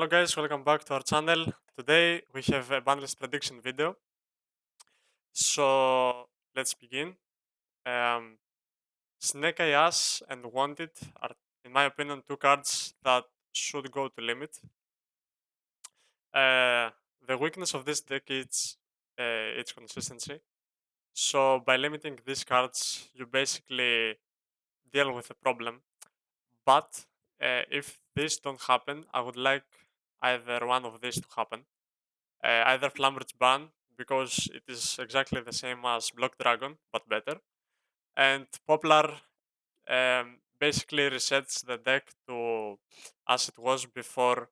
Hello guys, welcome back to our channel. Today we have a bundles prediction video. So let's begin. Um, Snake Eyes and Wanted are, in my opinion, two cards that should go to limit. Uh, the weakness of this deck is its consistency. So by limiting these cards, you basically deal with a problem. But if this don't happen, I would like either one of these to happen. Either Flambert's ban because it is exactly the same as Block Dragon but better, and Poplar basically resets the deck to as it was before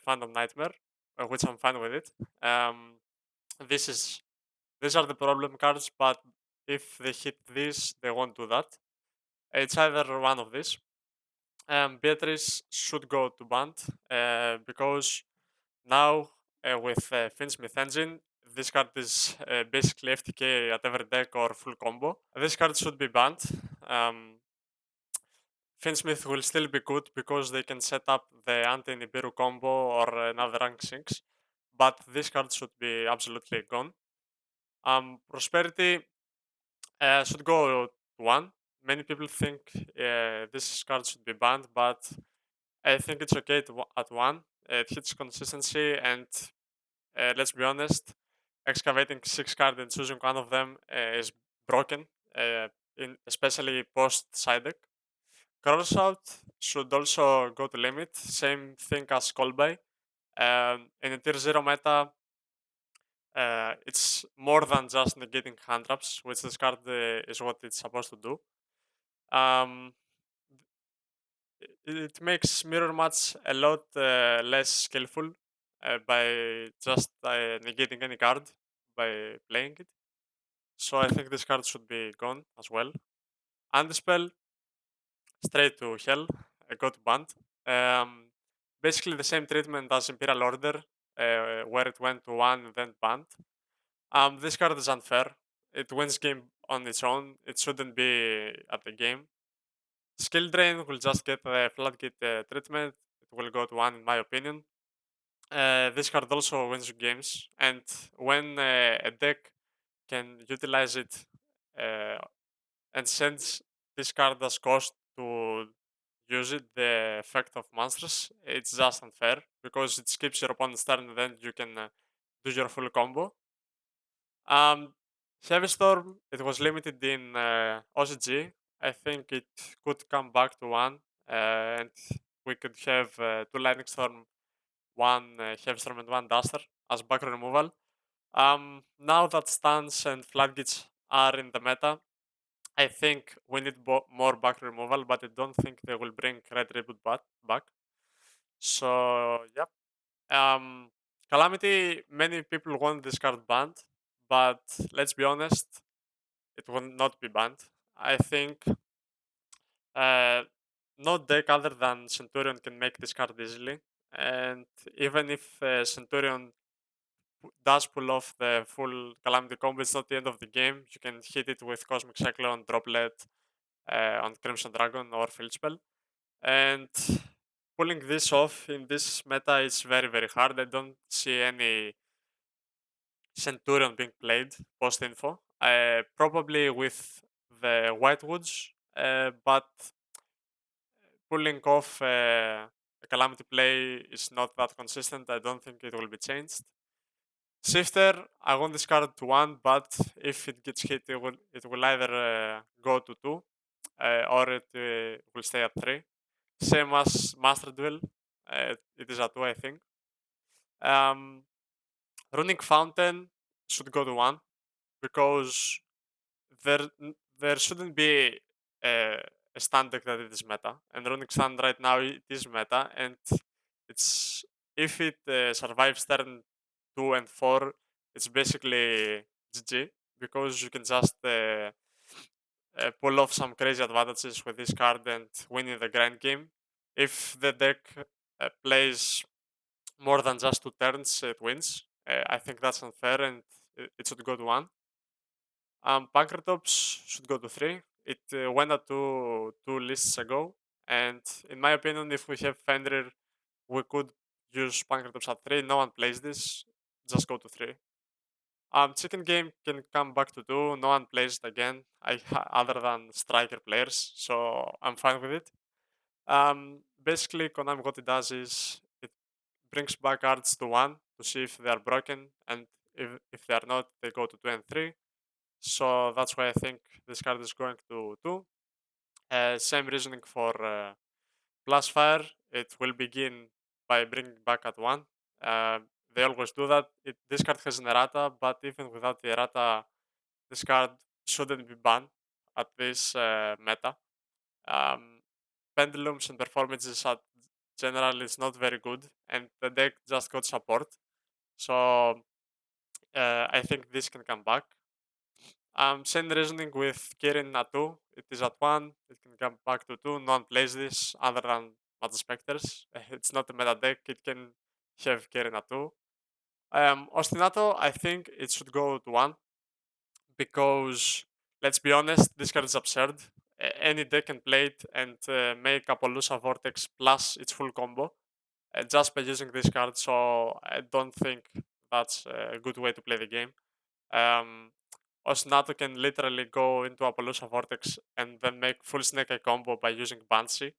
Phantom Nightmare, which I'm fine with it. Um, this is these are the problem cards, but if they hit this, they won't do that. It's either one of these. Beatrice should go to band because now, with Finsmith Engine, this card is basically FTK at every deck or full combo. This card should be banned. Um, Finsmith will still be good because they can set up the anti-Nibiru combo or another rank 6, but this card should be absolutely gone. Prosperity should go to 1. Many people think this card should be banned, but I think it's okay at 1. It hits consistency and let's be honest, excavating 6 cards and choosing one of them is broken, especially post side deck. Cross out should also go to limit. Same thing as Callby. In a tier 0 meta, it's more than just negating hand traps, which this card is what it's supposed to do. Um, it makes mirror match a lot less skillful by just negating any card by playing it. So I think this card should be gone as well. Undispel, straight to hell, got banned. Um, Basically the same treatment as Imperial Order, where it went to 1 and then banned. This card is unfair. It wins game on its own. It shouldn't be at the game. Skill Drain will just get the Floodgate treatment. It will go to 1 in my opinion. This card also wins you games, and when a deck can utilize it uh, and sends this card as cost to use it, the effect of monsters, it's just unfair because it skips your opponent's turn and then you can do your full combo. Um, Heavy Storm, it was limited in OCG. I think it could come back to 1 and we could have 2 Lightning Storm, 1 Heavy Storm, and 1 Duster as backrow removal. Now that stance and floodgates are in the meta, I think we need more back removal, but I don't think they will bring Red Reboot back. So, yep. Calamity, many people want this card banned, but let's be honest, it will not be banned. I think uh, no deck other than Centurion can make this card easily. And even if Centurion does pull off the full Calamity combo, it's not the end of the game. You can hit it with Cosmic Cyclone, Droplet, on Crimson Dragon or Field Spell. And pulling this off in this meta is very, very hard. I don't see any Centurion being played post info. Probably with the Whitewoods, but pulling off a Calamity play is not that consistent. I don't think it will be changed. Shifter, I want this card to 1, but if it gets hit, it will either go to 2 or it will stay at 3. Same as Master Duel, it is at 2, I think. Um, Runic Fountain should go to 1 because there shouldn't be a stand deck that it is meta, and Runic Stand right now it is meta, and it's if it survives turn 2 and 4, it's basically GG because you can just pull off some crazy advantages with this card and win in the grind game. If the deck plays more than just 2 turns, it wins. I think that's unfair and it should go to 1. Pancratops should go to 3. It went at 2 lists ago. And in my opinion, if we have Fenrir, we could use Pancratips at 3. No one plays this. Just go to 3. Chicken game can come back to 2. No one plays it again, other than striker players. So I'm fine with it. Basically, Konami what it does is it brings back cards to 1 to see if they are broken, and if they are not, they go to 2 and 3. So that's why I think this card is going to 2. Same reasoning for Plus Fire. It will begin by bringing back at 1. Uh, they always do that. This card has an errata, but even without the errata, this card shouldn't be banned at this meta. Um, Pendulums and performances at general is not very good, and the deck just got support. So I think this can come back. Same reasoning with Kirin at 2. It is at 1. It can come back to 2. No one plays this other than Mata Specters. It's not a meta deck. It can have Kirin at 2. Ostinato, I think it should go to 1 because, let's be honest, this card is absurd. Any deck can play it and make Appaloosa Vortex plus its full combo just by using this card. So I don't think that's a good way to play the game. Um, Ostinato can literally go into Appaloosa Vortex and then make full Snake Eye combo by using Banshee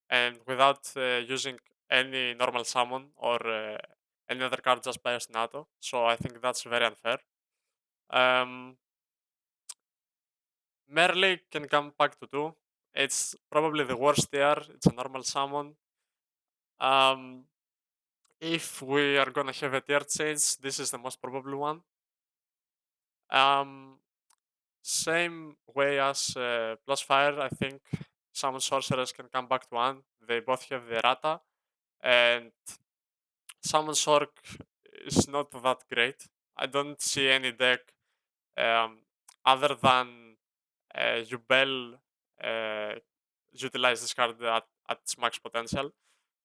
and without using any normal summon or any other card just by Ostinato. So I think that's very unfair. Um, Merle can come back to 2. It's probably the worst tier. It's a normal summon. Um, if we are gonna have a tier change, this is the most probable one. Um, Same way as Plus Fire, I think Summon Sorcerers can come back to 1. They both have the errata, and Summon Sork is not that great. I don't see any deck um, other than Yubel uh, utilize this card at its max potential.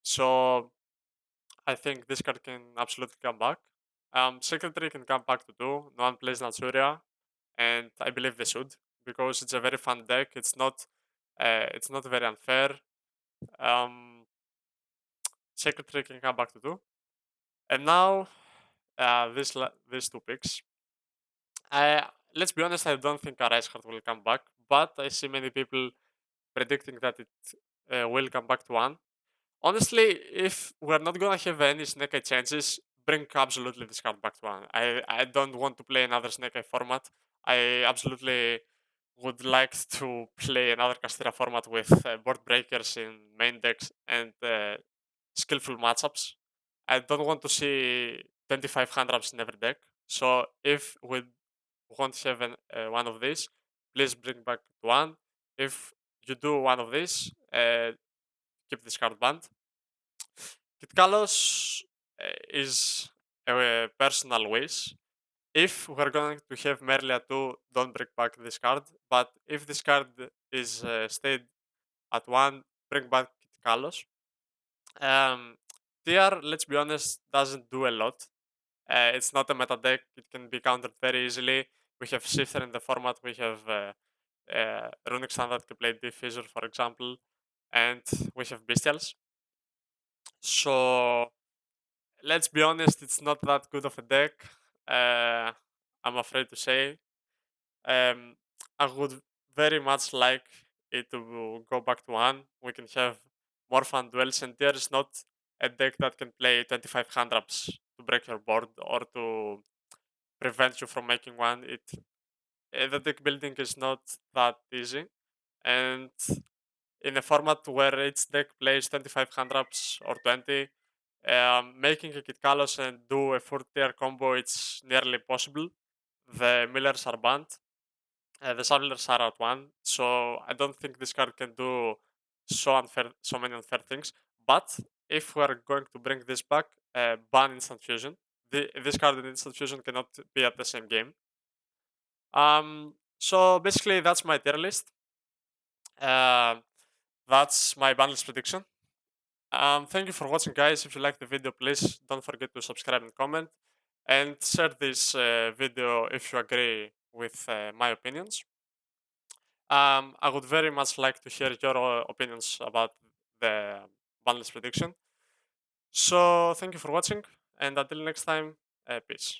So I think this card can absolutely come back. Secretary can come back to 2. No one plays Natsuria, and I believe they should because it's a very fun deck. It's not very unfair. Um, Secretary can come back to 2. And now these two picks. Let's be honest, I don't think Arise Heart will come back, but I see many people predicting that it will come back to 1. Honestly, if we're not gonna have any Snake Eye changes, bring absolutely this card back to 1. I don't want to play another Snake Eye format. I absolutely would like to play another Castilla format with board breakers in main decks and skillful matchups. I don't want to see 25 hand traps in every deck. So if we won't have one of these, please bring back one. If you do one of these, keep this card banned. Kitkalos is a personal wish. If we're going to have Merlia 2, don't bring back this card. But if this card is stayed at 1, bring back Kitkalos. Um, TR, let's be honest, doesn't do a lot. It's not a meta deck. It can be countered very easily. We have Shifter in the format. We have Runic Standard to play Diffuser, for example. And we have Bestials. So let's be honest, it's not that good of a deck. Uh, I'm afraid to say. Um, I would very much like it to go back to 1. We can have more fun duels, and there is not a deck that can play 25 hand traps to break your board or to prevent you from making one. The deck building is not that easy, and in a format where each deck plays 25 hand traps or 20, making a Kit Kalos and do a 4 tier combo, it's nearly possible. The Millers are banned. The Savilers are at 1, so I don't think this card can do so many unfair things. But if we're going to bring this back, ban Instant Fusion. This card and Instant Fusion cannot be at the same game. So basically, that's my tier list. Uh, that's my bundles prediction. Thank you for watching, guys. If you like the video, please don't forget to subscribe and comment, and share this video if you agree with my opinions. I would very much like to hear your opinions about the bundles prediction. So thank you for watching, and until next time, peace.